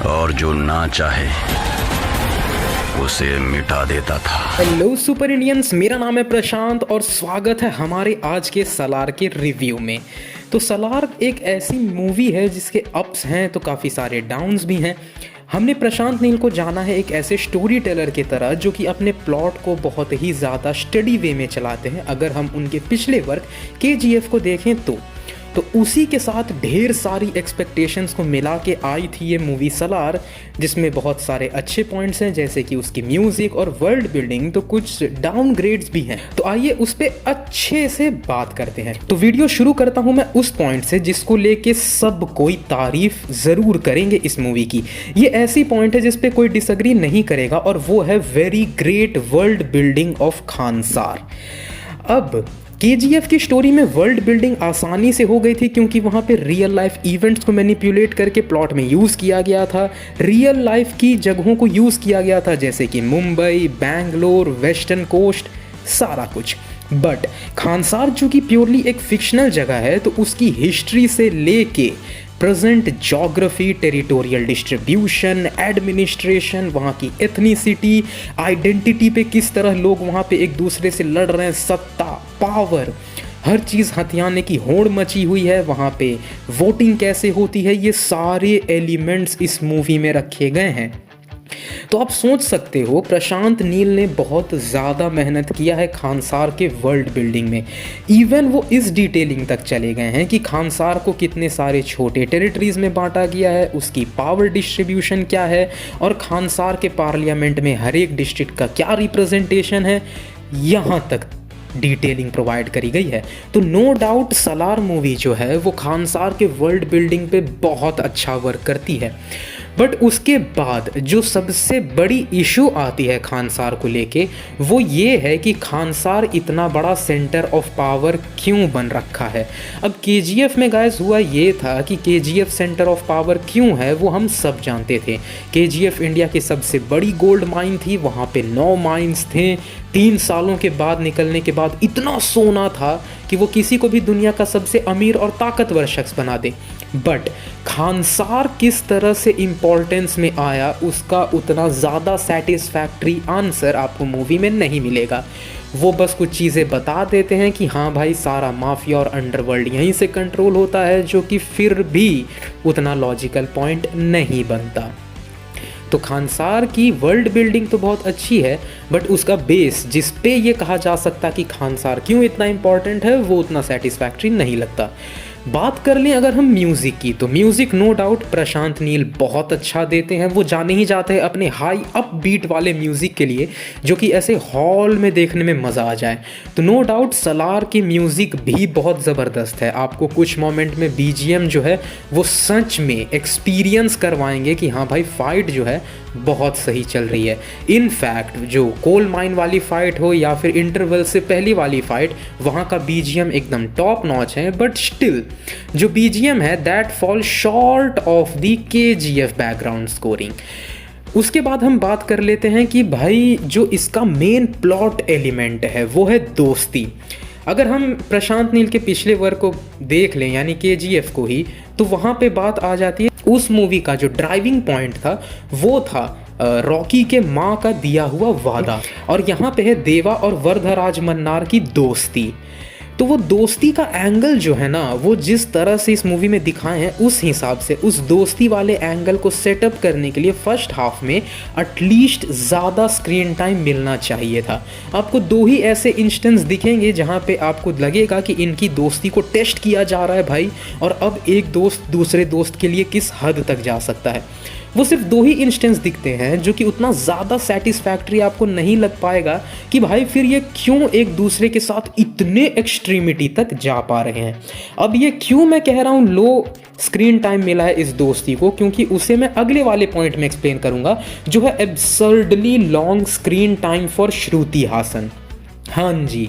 और जो ना चाहे उसे मिटा देता था। हेलो सुपर इंडियंस, मेरा नाम है प्रशांत और स्वागत है हमारे आज के सलार के रिव्यू में। तो सलार एक ऐसी मूवी है जिसके अप्स हैं तो काफ़ी सारे डाउन्स भी हैं। हमने प्रशांत नील को जाना है एक ऐसे स्टोरी टेलर की तरह जो कि अपने प्लॉट को बहुत ही ज़्यादा स्टडी वे में चलाते हैं। अगर हम उनके पिछले वर्क KGF को देखें तो उसी के साथ ढेर सारी एक्सपेक्टेशंस को मिला के आई थी ये मूवी सलार, जिसमें बहुत सारे अच्छे पॉइंट्स हैं जैसे कि उसकी म्यूज़िक और वर्ल्ड बिल्डिंग, तो कुछ डाउनग्रेड्स भी हैं। तो आइए उस पर अच्छे से बात करते हैं। तो वीडियो शुरू करता हूं मैं उस पॉइंट से जिसको लेके सब कोई तारीफ ज़रूर करेंगे इस मूवी की। ये ऐसी पॉइंट है जिस पे कोई डिसएग्री नहीं करेगा और वो है very great world building of Khansaar. अब KGF की स्टोरी में वर्ल्ड बिल्डिंग आसानी से हो गई थी क्योंकि वहाँ पे रियल लाइफ इवेंट्स को मैनिपुलेट करके प्लॉट में यूज़ किया गया था। रियल लाइफ की जगहों को यूज़ किया गया था जैसे कि मुंबई, बैंगलोर, वेस्टर्न कोस्ट, सारा कुछ। बट खानसार जो कि प्योरली एक फिक्शनल जगह है तो उसकी हिस्ट्री से लेके present geography, territorial distribution, administration, वहाँ की एथनिसिटी, आइडेंटिटी पे किस तरह लोग वहाँ पे एक दूसरे से लड़ रहे हैं, सत्ता, पावर, हर चीज़ हथियाने की होड़ मची हुई है। वहाँ पे वोटिंग कैसे होती है, ये सारे एलिमेंट्स इस मूवी में रखे गए हैं। तो आप सोच सकते हो प्रशांत नील ने बहुत ज़्यादा मेहनत किया है खानसार के वर्ल्ड बिल्डिंग में। इवन वो इस डिटेलिंग तक चले गए हैं कि खानसार को कितने सारे छोटे टेरिटरीज़ में बांटा गया है, उसकी पावर डिस्ट्रीब्यूशन क्या है और खानसार के पार्लियामेंट में हर एक डिस्ट्रिक्ट का क्या रिप्रेजेंटेशन है, यहाँ तक डिटेलिंग प्रोवाइड करी गई है। तो नो डाउट सलार मूवी जो है वो खानसार के वर्ल्ड बिल्डिंग पे बहुत अच्छा वर्क करती है। बट उसके बाद जो सबसे बड़ी इशू आती है खानसार को लेके वो ये है कि खानसार इतना बड़ा सेंटर ऑफ पावर क्यों बन रखा है। अब KGF में गाइस हुआ ये था कि KGF सेंटर ऑफ पावर क्यों है वो हम सब जानते थे। KGF इंडिया की सबसे बड़ी गोल्ड माइन थी, वहाँ पे 9 माइंस थे। 3 सालों के बाद निकलने के बाद इतना सोना था कि वो किसी को भी दुनिया का सबसे अमीर और ताकतवर शख्स बना दे। बट खानसार किस तरह से इम्पोर्टेंस में आया उसका उतना ज़्यादा सेटिस्फैक्ट्री आंसर आपको मूवी में नहीं मिलेगा। वो बस कुछ चीज़ें बता देते हैं कि हाँ भाई सारा माफिया और अंडरवर्ल्ड यहीं से कंट्रोल होता है, जो कि फिर भी उतना लॉजिकल पॉइंट नहीं बनता। तो खानसार की वर्ल्ड बिल्डिंग तो बहुत अच्छी है बट उसका बेस जिस पे ये कहा जा सकता कि खानसार क्यों इतना इम्पॉर्टेंट है वो उतना सेटिस्फैक्ट्री नहीं लगता। बात कर लें अगर हम म्यूज़िक की तो music no doubt Prashanth Neel बहुत अच्छा देते हैं। वो जाने ही जाते हैं अपने हाई अप बीट वाले म्यूज़िक के लिए जो कि ऐसे हॉल में देखने में मज़ा आ जाए। तो नो डाउट सलार की म्यूज़िक भी बहुत ज़बरदस्त है। आपको कुछ मोमेंट में BGM जो है वो सच में एक्सपीरियंस करवाएंगे कि हाँ भाई फाइट जो है बहुत सही चल रही है। इनफैक्ट जो कोल माइन वाली फ़ाइट हो या फिर इंटरवल से पहली वाली फ़ाइट, वहाँ का BGM एकदम टॉप नॉच है। बट स्टिल जो BGM है that fall short of the KGF background scoring. उसके बाद हम बात कर लेते हैं कि भाई जो इसका मेन प्लॉट एलिमेंट है वो है दोस्ती। अगर हम प्रशांत नील के पिछले वर्क को देख लें यानी KGF को ही, तो वहाँ पे बात आ जाती है उस मूवी का जो ड्राइविंग पॉइंट था वो था रॉकी के माँ का दिया हुआ वादा, और यहाँ पे है देवा और वरदराज मन्नार की दोस्ती। तो वो दोस्ती का एंगल जो है ना वो जिस तरह से इस मूवी में दिखाए हैं उस हिसाब से उस दोस्ती वाले एंगल को सेटअप करने के लिए फर्स्ट हाफ में एटलीस्ट ज़्यादा स्क्रीन टाइम मिलना चाहिए था। आपको 2 ही ऐसे इंस्टेंस दिखेंगे जहाँ पे आपको लगेगा कि इनकी दोस्ती को टेस्ट किया जा रहा है भाई, और अब एक दोस्त दूसरे दोस्त के लिए किस हद तक जा सकता है। वो सिर्फ 2 ही इंस्टेंस दिखते हैं जो कि उतना ज़्यादा सेटिस्फैक्ट्री आपको नहीं लग पाएगा कि भाई फिर ये क्यों एक दूसरे के साथ इतने एक्सट्रीमिटी तक जा पा रहे हैं। अब ये क्यों मैं कह रहा हूँ लो स्क्रीन टाइम मिला है इस दोस्ती को, क्योंकि उसे मैं अगले वाले पॉइंट में एक्सप्लेन करूँगा जो है absurdly long screen time for Shruti Haasan. हाँ जी,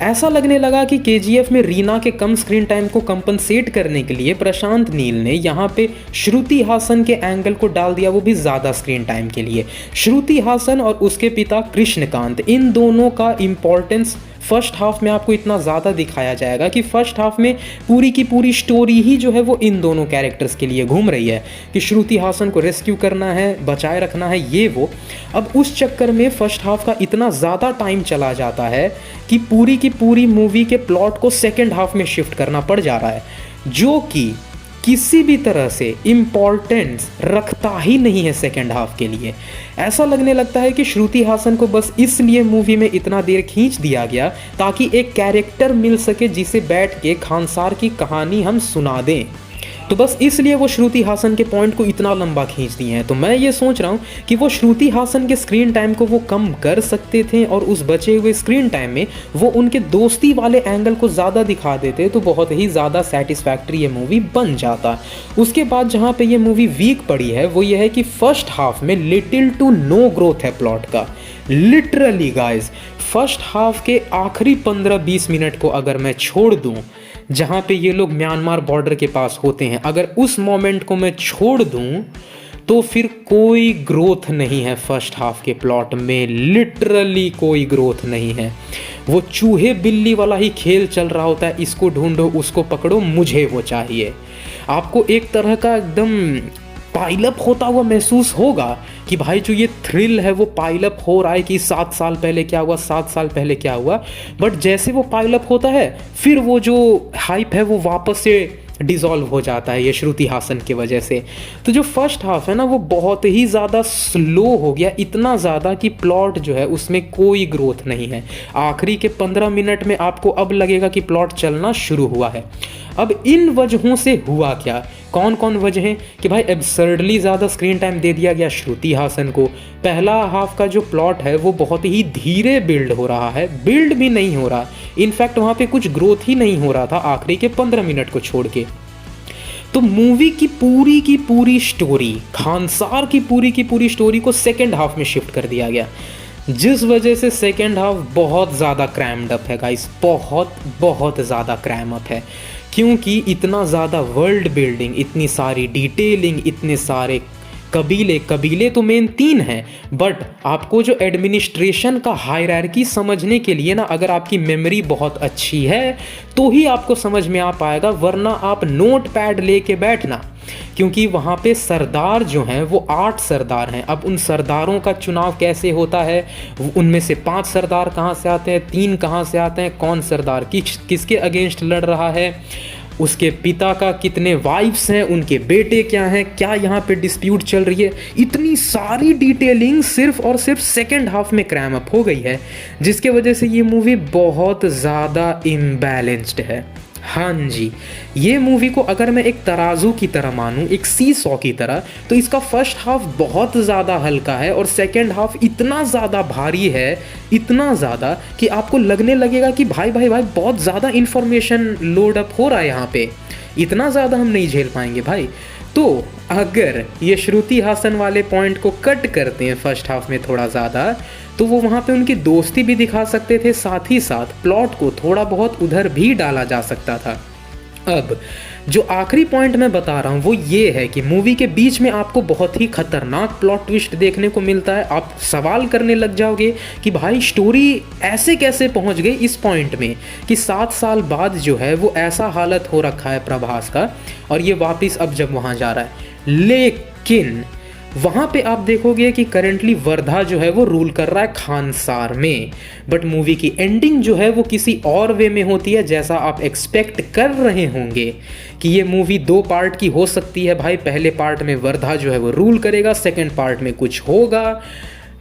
ऐसा लगने लगा कि KGF में रीना के कम स्क्रीन टाइम को कंपनसेट करने के लिए प्रशांत नील ने यहाँ पे श्रुति हासन के एंगल को डाल दिया, वो भी ज़्यादा स्क्रीन टाइम के लिए। श्रुति हासन और उसके पिता कृष्णकांत, इन दोनों का इम्पोर्टेंस फर्स्ट हाफ में आपको इतना ज़्यादा दिखाया जाएगा कि फर्स्ट हाफ में पूरी की पूरी स्टोरी ही जो है वो इन दोनों कैरेक्टर्स के लिए घूम रही है कि श्रुति हासन को रेस्क्यू करना है, बचाए रखना है, ये वो। अब उस चक्कर में फर्स्ट हाफ का इतना ज़्यादा टाइम चला जाता है कि पूरी की पूरी मूवी के प्लॉट को सेकेंड हाफ में शिफ्ट करना पड़ जा रहा है, जो कि किसी भी तरह से इम्पॉर्टेंस रखता ही नहीं है सेकेंड हाफ के लिए। ऐसा लगने लगता है कि श्रुति हासन को बस इसलिए मूवी में इतना देर खींच दिया गया ताकि एक कैरेक्टर मिल सके जिसे बैठ के खानसार की कहानी हम सुना दें, तो बस इसलिए वो श्रुति हासन के पॉइंट को इतना लंबा खींच दिए हैं। तो मैं ये सोच रहा हूँ कि वो श्रुति हासन के स्क्रीन टाइम को वो कम कर सकते थे और उस बचे हुए स्क्रीन टाइम में वो उनके दोस्ती वाले एंगल को ज़्यादा दिखा देते तो बहुत ही ज़्यादा सेटिस्फैक्ट्री ये मूवी बन जाता। उसके बाद जहाँ पे ये मूवी वीक पड़ी है वो ये है कि फर्स्ट हाफ में लिटिल टू नो ग्रोथ है प्लॉट का। लिटरली गाइज, फर्स्ट हाफ के आखिरी 15-20 मिनट को अगर मैं छोड़ दूँ जहाँ पे ये लोग म्यांमार बॉर्डर के पास होते हैं, अगर उस मोमेंट को मैं छोड़ दूँ तो फिर कोई ग्रोथ नहीं है फर्स्ट हाफ के प्लॉट में। लिटरली कोई ग्रोथ नहीं है। वो चूहे बिल्ली वाला ही खेल चल रहा होता है, इसको ढूंढो, उसको पकड़ो, मुझे वो चाहिए। आपको एक तरह का एकदम पाइलअप होता हुआ महसूस होगा कि भाई जो ये थ्रिल है वो पाइलअप हो रहा है कि 7 साल पहले क्या हुआ, 7 साल पहले क्या हुआ, बट जैसे वो पाइलअप होता है फिर वो जो हाइप है वो वापस से डिज़ोल्व हो जाता है ये श्रुति हासन की वजह से। तो जो फर्स्ट हाफ है ना वो बहुत ही ज़्यादा स्लो हो गया, इतना ज़्यादा कि प्लॉट जो है उसमें कोई ग्रोथ नहीं है। आखिरी के 15 मिनट में आपको अब लगेगा कि प्लॉट चलना शुरू हुआ है। अब इन वजहों से हुआ क्या, कौन कौन वजह हैं कि भाई एब्सर्डली ज़्यादा स्क्रीन टाइम दे दिया गया श्रुति हासन को। पहला हाफ का जो प्लॉट है वो बहुत ही धीरे बिल्ड हो रहा है, बिल्ड भी नहीं हो रहा, इनफैक्ट वहाँ पे कुछ ग्रोथ ही नहीं हो रहा था आखिरी के 15 मिनट को छोड़ के। तो मूवी की पूरी स्टोरी, खानसार की पूरी स्टोरी को सेकेंड हाफ में शिफ्ट कर दिया गया, जिस वजह से सेकेंड हाफ बहुत ज़्यादा क्रैम्ड अप है गाइस, बहुत ज़्यादा क्रैम अप है। क्योंकि इतना ज़्यादा वर्ल्ड बिल्डिंग, इतनी सारी डिटेलिंग, इतने सारे कबीले तो मेन 3 हैं, बट आपको जो एडमिनिस्ट्रेशन का हायरार्की समझने के लिए ना अगर आपकी मेमोरी बहुत अच्छी है तो ही आपको समझ में आ पाएगा, वरना आप नोट पैड लेके बैठना, क्योंकि वहाँ पे सरदार जो हैं वो 8 सरदार हैं। अब उन सरदारों का चुनाव कैसे होता है, उनमें से 5 सरदार कहाँ से आते हैं, 3 कहाँ से आते हैं, कौन सरदार किसके अगेंस्ट लड़ रहा है, उसके पिता का कितने वाइफ्स हैं, उनके बेटे क्या हैं, क्या यहाँ पे डिस्प्यूट चल रही है, इतनी सारी डिटेलिंग सिर्फ और सिर्फ सेकेंड हाफ में क्रैम अप हो गई है, जिसके वजह से ये मूवी बहुत ज़्यादा इम्बैलेंस्ड है। हाँ जी, ये मूवी को अगर मैं एक तराजू की तरह मानूं, एक सी-सॉ की तरह, तो इसका फर्स्ट हाफ बहुत ज़्यादा हल्का है और सेकेंड हाफ इतना ज़्यादा भारी है, इतना ज़्यादा कि आपको लगने लगेगा कि भाई बहुत ज़्यादा इन्फॉर्मेशन लोड अप हो रहा है यहाँ पे, इतना ज़्यादा हम नहीं झेल पाएंगे भाई। तो अगर ये श्रुति हासन वाले पॉइंट को कट करते हैं फर्स्ट हाफ में थोड़ा ज़्यादा, तो वो वहाँ पे उनकी दोस्ती भी दिखा सकते थे, साथ ही साथ प्लॉट को थोड़ा बहुत उधर भी डाला जा सकता था। अब जो आखिरी पॉइंट मैं बता रहा हूँ वो ये है कि मूवी के बीच में आपको बहुत ही खतरनाक प्लॉट ट्विस्ट देखने को मिलता है। आप सवाल करने लग जाओगे कि भाई स्टोरी ऐसे कैसे पहुँच गई इस पॉइंट में कि 7 साल बाद जो है वो ऐसा हालत हो रखा है प्रभास का और ये वापस अब जब वहाँ जा रहा है। लेकिन वहाँ पे आप देखोगे कि करेंटली वर्धा जो है वो रूल कर रहा है खानसार में, बट मूवी की एंडिंग जो है वो किसी और वे में होती है, जैसा आप एक्सपेक्ट कर रहे होंगे कि ये मूवी 2 पार्ट की हो सकती है। भाई पहले पार्ट में वर्धा जो है वो रूल करेगा, सेकेंड पार्ट में कुछ होगा,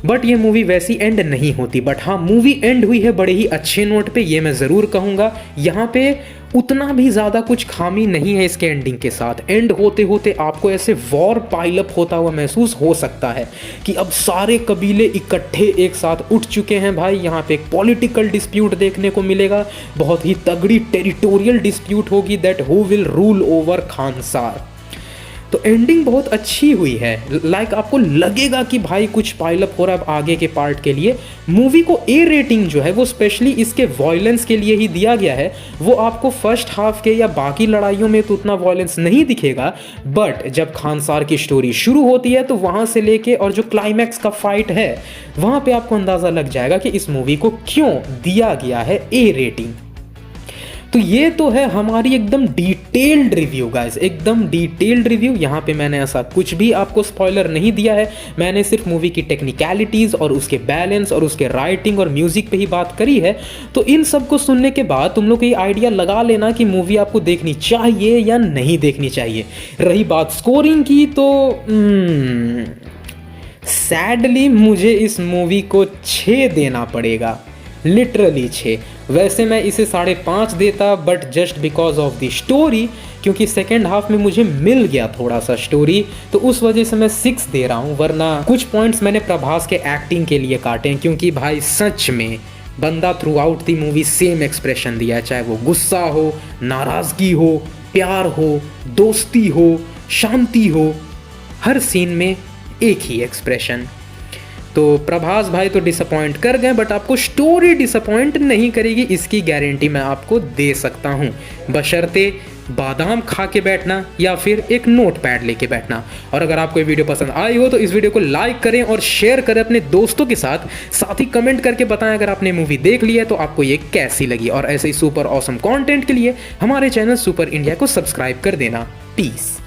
बट ये मूवी वैसी एंड नहीं होती। बट हाँ, मूवी एंड हुई है बड़े ही अच्छे नोट पे, ये मैं ज़रूर कहूँगा। यहाँ पे उतना भी ज़्यादा कुछ खामी नहीं है इसके एंडिंग के साथ। एंड होते होते आपको ऐसे वॉर पाइलअप होता हुआ महसूस हो सकता है कि अब सारे कबीले इकट्ठे एक साथ उठ चुके हैं। भाई यहाँ पे एक पॉलिटिकल डिस्प्यूट देखने को मिलेगा, बहुत ही तगड़ी टेरिटोरियल डिस्प्यूट होगी, that who will rule over Khansaar. तो एंडिंग बहुत अच्छी हुई है। लाइक आपको लगेगा कि भाई कुछ पाइलअप हो रहा है अब आगे के पार्ट के लिए। मूवी को ए रेटिंग जो है वो स्पेशली इसके वॉयलेंस के लिए ही दिया गया है। वो आपको फर्स्ट हाफ के या बाकी लड़ाइयों में तो उतना वॉयलेंस नहीं दिखेगा, बट जब खानसार की स्टोरी शुरू होती है तो वहाँ से लेके और जो क्लाइमैक्स का फाइट है वहाँ पे आपको अंदाज़ा लग जाएगा कि इस मूवी को क्यों दिया गया है ए रेटिंग। तो ये तो है हमारी एकदम डिटेल्ड रिव्यू गाइस, एकदम डिटेल्ड रिव्यू। यहाँ पे मैंने ऐसा कुछ भी आपको स्पॉइलर नहीं दिया है, मैंने सिर्फ मूवी की टेक्निकलिटीज़ और उसके बैलेंस और उसके राइटिंग और म्यूज़िक पे ही बात करी है। तो इन सब को सुनने के बाद तुम लोग को ये आइडिया लगा लेना कि मूवी आपको देखनी चाहिए या नहीं देखनी चाहिए। रही बात स्कोरिंग की तो सैडली मुझे इस मूवी को 6 देना पड़ेगा, लिटरली 6। वैसे मैं इसे 5.5 देता, but just because of the story, क्योंकि सेकेंड हाफ में मुझे मिल गया थोड़ा सा स्टोरी, तो उस वजह से मैं 6 दे रहा हूँ। वरना कुछ पॉइंट्स मैंने प्रभास के एक्टिंग के लिए काटे हैं, क्योंकि भाई सच में बंदा through out the movie same expression दिया है, चाहे वो गुस्सा हो, नाराज़गी हो, प्यार हो, दोस्ती हो, शांति हो, हर सीन में एक ही एक्सप्रेशन। तो प्रभास भाई तो डिसअपॉइंट कर गए, बट आपको स्टोरी डिसअपॉइंट नहीं करेगी, इसकी गारंटी मैं आपको दे सकता हूँ, बशर्ते बादाम खा के बैठना या फिर एक नोट पैड लेके बैठना। और अगर आपको ये वीडियो पसंद आई हो तो इस वीडियो को लाइक करें और शेयर करें अपने दोस्तों के साथ ही कमेंट करके बताएं अगर आपने मूवी देख ली है तो आपको ये कैसी लगी। और ऐसे ही सुपर ऑसम कंटेंट के लिए हमारे चैनल सुपर इंडिया को सब्सक्राइब कर देना। पीस।